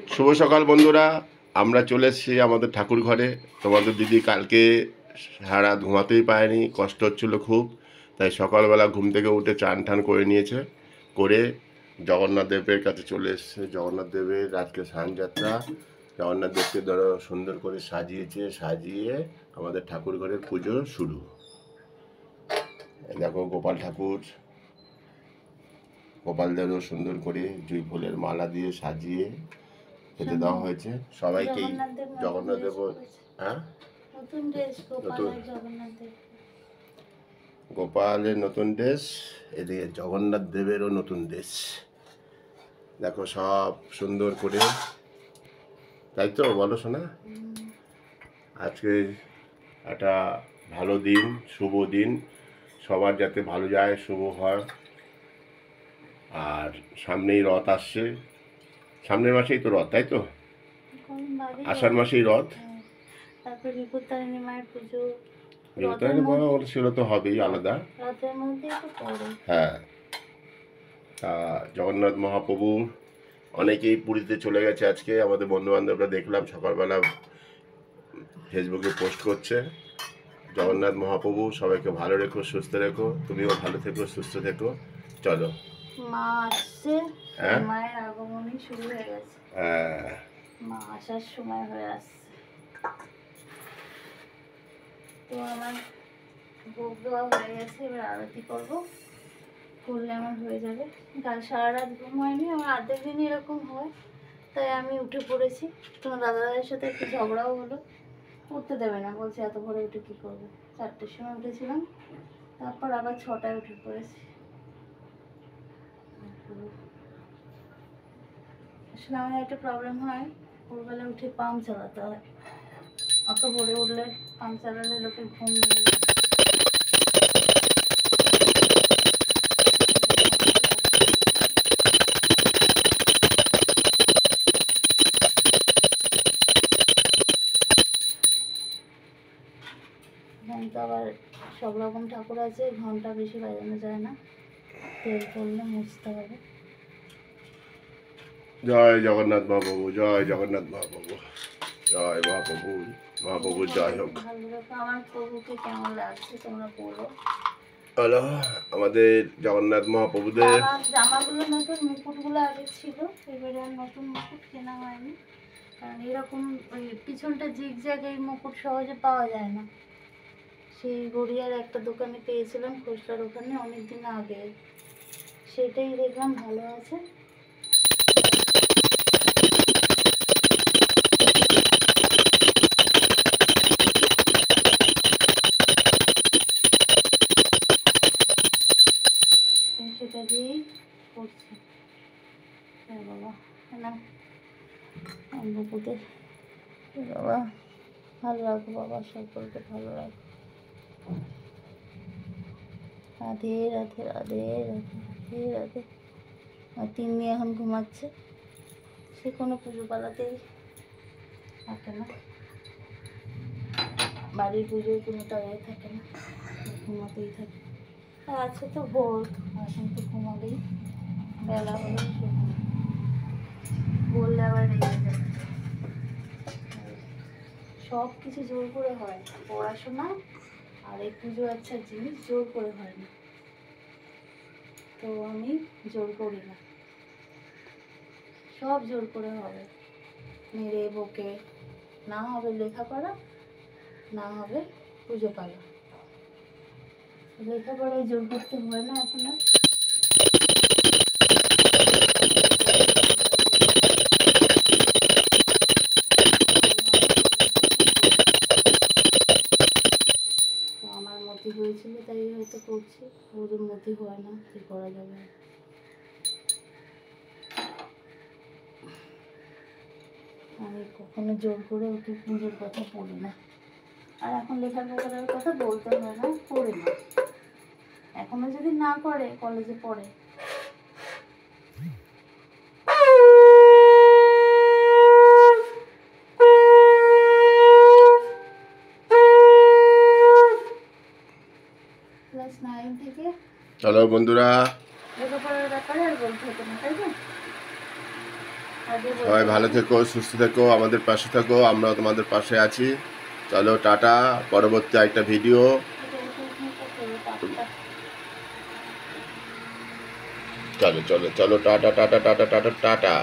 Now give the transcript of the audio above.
শুভ সকাল বন্ধুরা, আমরা চলে এসেছি আমাদের ঠাকুর ঘরে। তোমাদের দিদি কালকে সারা ঘুমাতেই পায়নি, কষ্ট হচ্ছিল খুব, তাই সকালবেলা ঘুম থেকে উঠে চান টান করে নিয়েছে, করে জগন্নাথ দেবের কাছে চলে এসেছে। জগন্নাথ দেবের আজকে স্নানযাত্রা। জগন্নাথ দেবকে ধরো সুন্দর করে সাজিয়েছে, সাজিয়ে আমাদের ঠাকুর ঘরের পুজো শুরু। দেখো গোপাল ঠাকুর, গোপাল দেবও সুন্দর করে জুঁই ফুলের মালা দিয়ে সাজিয়ে খেতে দেওয়া হয়েছে সবাইকেই। জগন্নাথ দেব, হ্যাঁ, নতুন গোপালের নতুন ড্রেস, এদিকে জগন্নাথ দেবেরও নতুন ড্রেস। দেখো সব সুন্দর করে, তাই তো বলো শোনা? আজকে একটা ভালো দিন, শুভ দিন, সবার যাতে ভালো যায়, শুভ হয়। আর সামনেই রথ আসছে, সামনের মাসেই তো রথ, তাই তো? আষাঢ় মাসেই রথ, তারপর বিপত্তারিণী মায়ের পুজো। বিপত্তারিণী মা সেটা তো হবেই আলাদা, রথের মধ্যেই তো পড়ে। হ্যাঁ। জগন্নাথ মহাপ্রভু অনেকেই পুরীতে চলে গেছে আজকে। আমাদের বন্ধু বান্ধবরা দেখলাম সকালবেলা ফেসবুকে পোস্ট করছে। জগন্নাথ মহাপ্রভু সবাইকে ভালো রেখো, সুস্থ রেখো, তুমিও ভালো থেকো, সুস্থ থেকো। চলো, মা আসছে, মায়ের আগমনই শুরু হয়ে গেছে। মা আসার সময় হয়ে আসছে। তো আমার ভোগ দেওয়া হয়ে গেছে, এবার আরতি করবো, করলে আমার হয়ে যাবে। কাল সারা রাত ঘুম হয়নি, আমার অর্ধেক দিন এরকম হয়, তাই আমি উঠে পড়েছি। তোমার দাদাদের সাথে একটু ঝগড়াও হলো, উঠতে দেবে না, বলছে এত ভোরে উঠে কী করবো। 4টের সময় উঠেছিলাম, তারপর আবার 6টায় উঠে পড়েছি। আসলে আমার একটা প্রবলেম হয়, ভোরবেলা উঠে পাম্প চালাতে হয়। অত ভোরে উঠলে পাম্প চালালে লোকে ঘুম নিয়ে যায়। তো আবার সব রকম ঠাকুর আছে, ঘন্টা বেশি বাজানো যায় না, তেল করলে মুছতে হবে। জয় জগন্নাথ মহাপ্রভু, জয় জগন্নাথ মহাপ্রভু, জয় মহাপ্রভু, মহাপ্রভু জয় হোক। আমার প্রভুকে কেমন লাগছে তোমরা বলো। হ্যালো, আমাদের জগন্নাথ মহাপ্রভুদের জামাগুলো নতুন, মুকুটগুলো আগে ছিল, এবারে আর নতুন মুকুট কেনা হয়নি, কারণ এরকম ওই পিছনটা জিগজ্যাগ এই মুকুট সহজে পাওয়া যায় না। সেই গড়িয়ার একটা দোকানে পেয়েছিলাম, খুচরার ওখানে, অনেকদিন আগে, সেটাই দেখলাম ভালো আছে। সেটা দিয়েই করছি। হ্যাঁ বাবা, না বুকুদের বাবা ভালো রাখো, বাবা সকলকে ভালো রাখো। রাধে রাধে রাধে রাধে রাধে রাধে। আর তিন্নি এখন ঘুমাচ্ছে, সে কোনো পুজো পালাতেই থাকে না, বাড়ির পুজোর কোনো তাড়াই থাকে না, ঘুমাতেই থাকে। আর আজকে তো ভোর, এখন তো ঘুমাবেই, বেলা হলে বললে আবার রেগে যাবে। সব কিছু জোর করে হয়, পড়াশোনা আর এই পুজো আচ্ছা জিনিস জোর করে হয় না, তো আমি জোর করি না। সব জোর করে হবে, মেরে বকে, না হবে লেখাপড়া, না হবে পুজো পালা। লেখাপড়ায় জোর করতে হয় না এখন আর। আমার মতি হয়েছিল তাই হয়তো করছি, ওদের মতি হয় না, কি করা যাবে। আমি কখনো জোর করে ওকে পুজোর কথা পড়ি না, আর এখন লেখাপড়ার কথা বলতে হয় না, পড়ে না। এখনো যদি না করে, কলেজে পড়ে। ক্লাস 9 থেকে চলো বন্ধুরা, লেখাপড়ার ব্যাপারে আর বলতে হতো না, তাই তো? আজকে বলতে সবাই ভালো পারি। থেকো, সুস্থ থেকো, আমাদের পাশে থাকো, আমরাও তোমাদের পাশে আছি। চলো টাটা, পরবর্তী একটা ভিডিও। চলো চলো চলো, tata tata tata tata tata.